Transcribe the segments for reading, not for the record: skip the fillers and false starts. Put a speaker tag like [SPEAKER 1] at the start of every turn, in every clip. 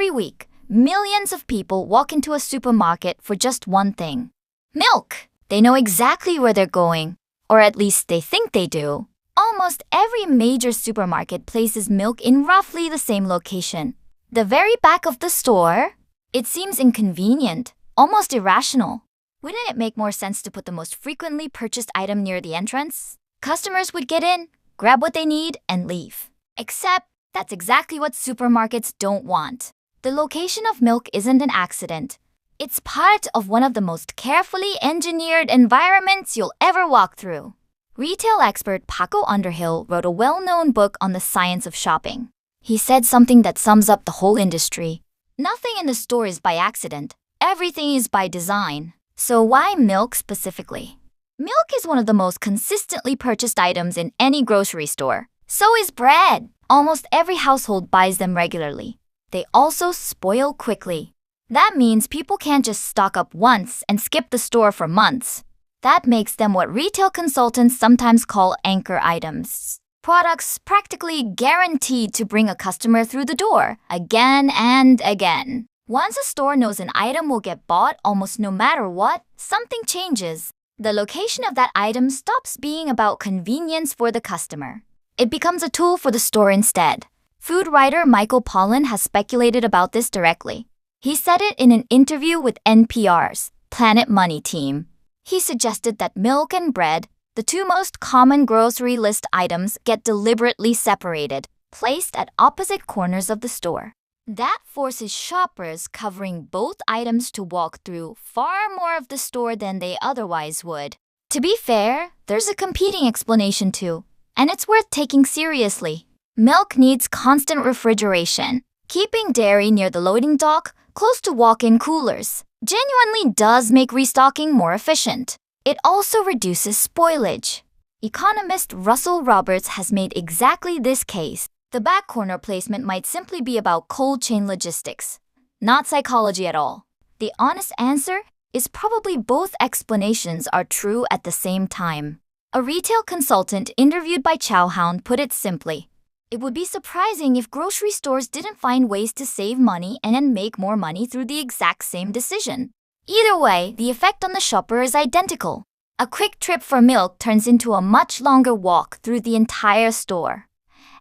[SPEAKER 1] Every week, millions of people walk into a supermarket for just one thing: milk. They know exactly where they're going, or at least they think they do. Almost every major supermarket places milk in roughly the same location, the very back of the store. It seems inconvenient, almost irrational. Wouldn't it make more sense to put the most frequently purchased item near the entrance? Customers would get in, grab what they need, and leave. Except that's exactly what supermarkets don't want. The location of milk isn't an accident. It's part of one of the most carefully engineered environments you'll ever walk through. Retail expert Paco Underhill wrote a well-known book on the science of shopping. He said something that sums up the whole industry. Nothing in the store is by accident. Everything is by design. So why milk specifically? Milk is one of the most consistently purchased items in any grocery store. So is bread. Almost every household buys them regularly. They also spoil quickly. That means people can't just stock up once and skip the store for months. That makes them what retail consultants sometimes call anchor items. Products practically guaranteed to bring a customer through the door again and again. Once a store knows an item will get bought almost no matter what, something changes. The location of that item stops being about convenience for the customer. It becomes a tool for the store instead. Food writer Michael Pollan has speculated about this directly. He said it in an interview with NPR's Planet Money team. He suggested that milk and bread, the two most common grocery list items, get deliberately separated, placed at opposite corners of the store. That forces shoppers covering both items to walk through far more of the store than they otherwise would. To be fair, there's a competing explanation too, and it's worth taking seriously. Milk needs constant refrigeration. Keeping dairy near the loading dock, close to walk-in coolers, genuinely does make restocking more efficient. It also reduces spoilage. Economist Russell Roberts has made exactly this case. The back corner placement might simply be about cold chain logistics, not psychology at all. The honest answer is probably both explanations are true at the same time. A retail consultant interviewed by Chowhound put it simply: it would be surprising if grocery stores didn't find ways to save money and then make more money through the exact same decision. Either way, the effect on the shopper is identical. A quick trip for milk turns into a much longer walk through the entire store.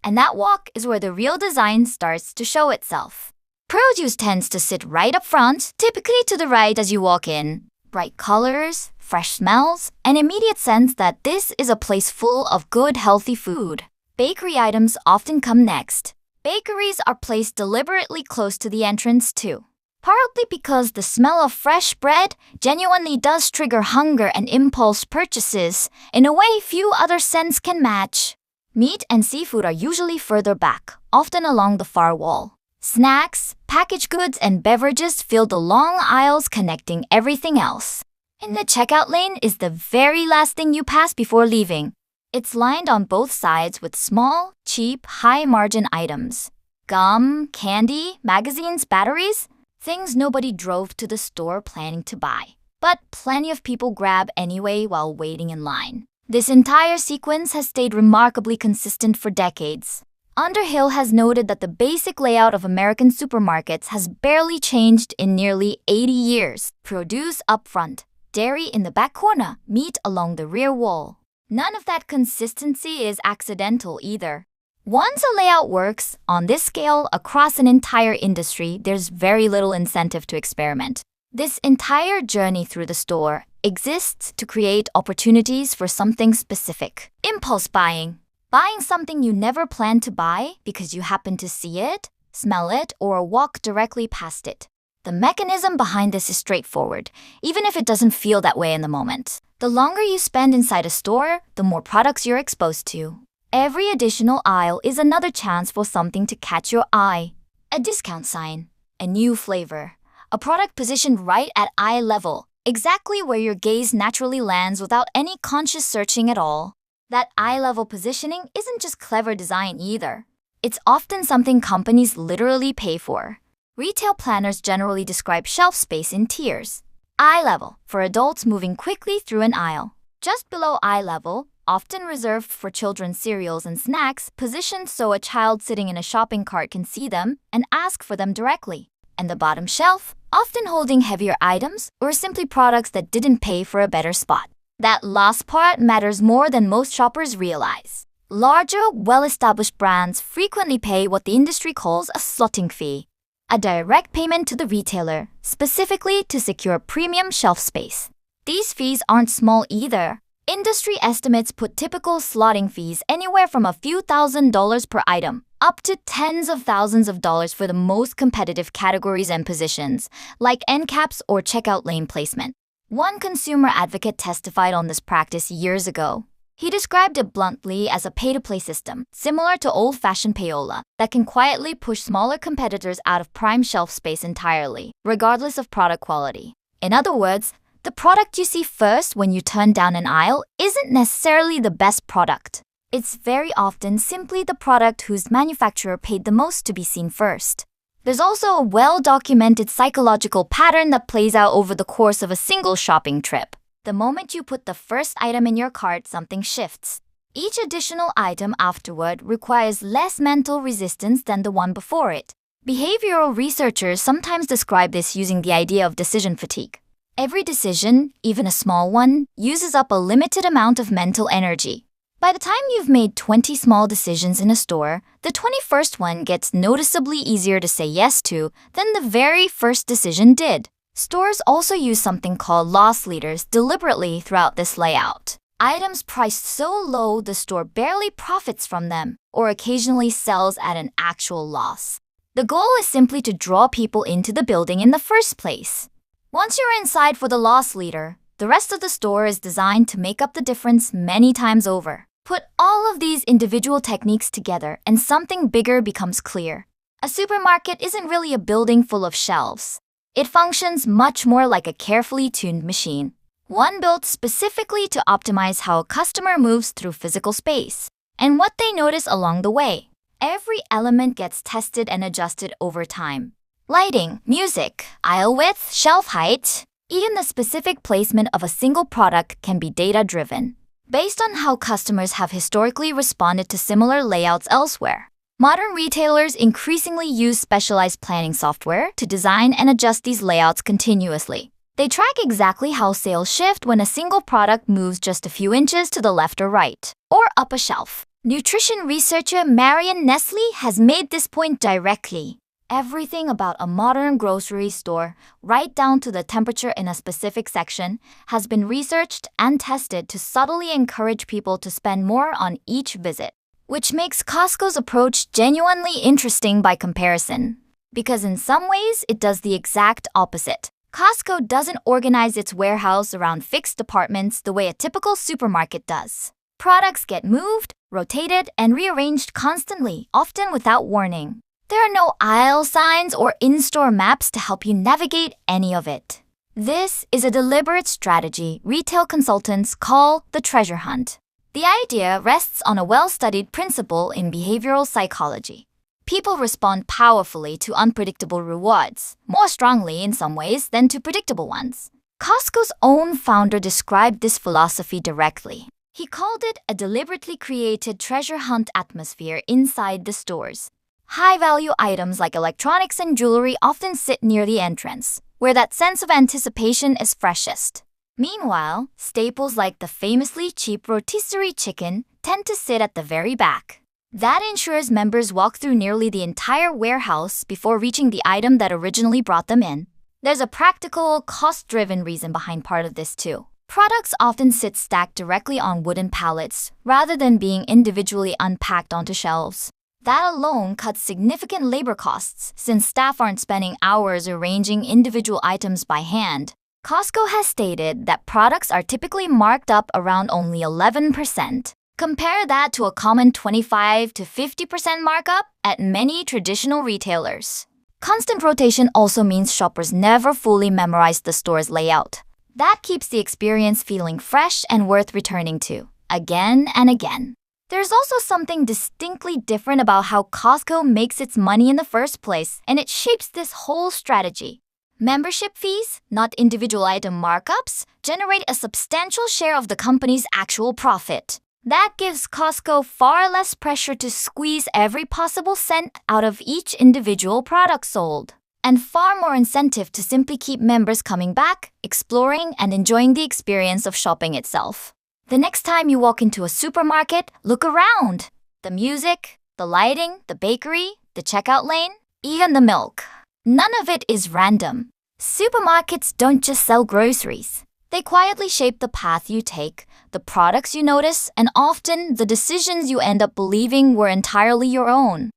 [SPEAKER 1] And that walk is where the real design starts to show itself. Produce tends to sit right up front, typically to the right as you walk in. Bright colors, fresh smells, an immediate sense that this is a place full of good, healthy food. Bakery items often come next. Bakeries are placed deliberately close to the entrance too, partly because the smell of fresh bread genuinely does trigger hunger and impulse purchases in a way few other scents can match. Meat and seafood are usually further back, often along the far wall. Snacks, packaged goods, and beverages fill the long aisles connecting everything else. And the checkout lane is the very last thing you pass before leaving. It's lined on both sides with small, cheap, high-margin items. Gum, candy, magazines, batteries, things nobody drove to the store planning to buy. But plenty of people grab anyway while waiting in line. This entire sequence has stayed remarkably consistent for decades. Underhill has noted that the basic layout of American supermarkets has barely changed in nearly 80 years. Produce up front, dairy in the back corner, meat along the rear wall. None of that consistency is accidental either. Once a layout works on this scale across an entire industry, there's very little incentive to experiment. This entire journey through the store exists to create opportunities for something specific. Impulse buying. Buying something you never planned to buy because you happen to see it, smell it, or walk directly past it. The mechanism behind this is straightforward, even if it doesn't feel that way in the moment. The longer you spend inside a store, the more products you're exposed to. Every additional aisle is another chance for something to catch your eye. A discount sign, a new flavor, a product positioned right at eye level, exactly where your gaze naturally lands without any conscious searching at all. That eye-level positioning isn't just clever design either. It's often something companies literally pay for. Retail planners generally describe shelf space in tiers. Eye level, for adults moving quickly through an aisle. Just below eye level, often reserved for children's cereals and snacks, positioned so a child sitting in a shopping cart can see them and ask for them directly. and the bottom shelf, often holding heavier items or simply products that didn't pay for a better spot. That last part matters more than most shoppers realize. Larger, well-established brands frequently pay what the industry calls a slotting fee, a direct payment to the retailer, specifically to secure premium shelf space. These fees aren't small either. Industry estimates put typical slotting fees anywhere from a few $1,000s per item, up to tens of thousands of dollars for the most competitive categories and positions, like end caps or checkout lane placement. One consumer advocate testified on this practice years ago. He described it bluntly as a pay-to-play system, similar to old-fashioned payola, that can quietly push smaller competitors out of prime shelf space entirely, regardless of product quality. In other words, the product you see first when you turn down an aisle isn't necessarily the best product. It's very often simply the product whose manufacturer paid the most to be seen first. There's also a well-documented psychological pattern that plays out over the course of a single shopping trip. The moment you put the first item in your cart, something shifts. Each additional item afterward requires less mental resistance than the one before it. Behavioral researchers sometimes describe this using the idea of decision fatigue. Every decision, even a small one, uses up a limited amount of mental energy. By the time you've made 20 small decisions in a store, the 21st one gets noticeably easier to say yes to than the very first decision did. Stores also use something called loss leaders deliberately throughout this layout. Items priced so low the store barely profits from them, or occasionally sells at an actual loss. The goal is simply to draw people into the building in the first place. Once you're inside for the loss leader, the rest of the store is designed to make up the difference many times over. Put all of these individual techniques together and something bigger becomes clear. A supermarket isn't really a building full of shelves. It functions much more like a carefully tuned machine, one built specifically to optimize how a customer moves through physical space and what they notice along the way. Every element gets tested and adjusted over time. Lighting, music, aisle width, shelf height, even the specific placement of a single product can be data-driven, based on how customers have historically responded to similar layouts elsewhere. Modern retailers increasingly use specialized planning software to design and adjust these layouts continuously. They track exactly how sales shift when a single product moves just a few inches to the left or right, or up a shelf. Nutrition researcher Marion Nestle has made this point directly. Everything about a modern grocery store, right down to the temperature in a specific section, has been researched and tested to subtly encourage people to spend more on each visit, which makes Costco's approach genuinely interesting by comparison. Because in some ways, it does the exact opposite. Costco doesn't organize its warehouse around fixed departments the way a typical supermarket does. Products get moved, rotated, and rearranged constantly, often without warning. There are no aisle signs or in-store maps to help you navigate any of it. This is a deliberate strategy retail consultants call the treasure hunt. The idea rests on a well-studied principle in behavioral psychology. People respond powerfully to unpredictable rewards, more strongly in some ways than to predictable ones. Costco's own founder described this philosophy directly. He called it a deliberately created treasure hunt atmosphere inside the stores. High-value items like electronics and jewelry often sit near the entrance, where that sense of anticipation is freshest. Meanwhile, staples like the famously cheap rotisserie chicken tend to sit at the very back. That ensures members walk through nearly the entire warehouse before reaching the item that originally brought them in. There's a practical, cost-driven reason behind part of this too. Products often sit stacked directly on wooden pallets, rather than being individually unpacked onto shelves. That alone cuts significant labor costs since staff aren't spending hours arranging individual items by hand. Costco has stated that products are typically marked up around only 11%. Compare that to a common 25 to 50% markup at many traditional retailers. Constant rotation also means shoppers never fully memorize the store's layout. That keeps the experience feeling fresh and worth returning to, again and again. There's also something distinctly different about how Costco makes its money in the first place, and it shapes this whole strategy. Membership fees, not individual item markups, generate a substantial share of the company's actual profit. That gives Costco far less pressure to squeeze every possible cent out of each individual product sold. and far more incentive to simply keep members coming back, exploring, and enjoying the experience of shopping itself. The next time you walk into a supermarket, look around. The music, the lighting, the bakery, the checkout lane, even the milk. None of it is random. Supermarkets don't just sell groceries. They quietly shape the path you take, the products you notice, and often the decisions you end up believing were entirely your own.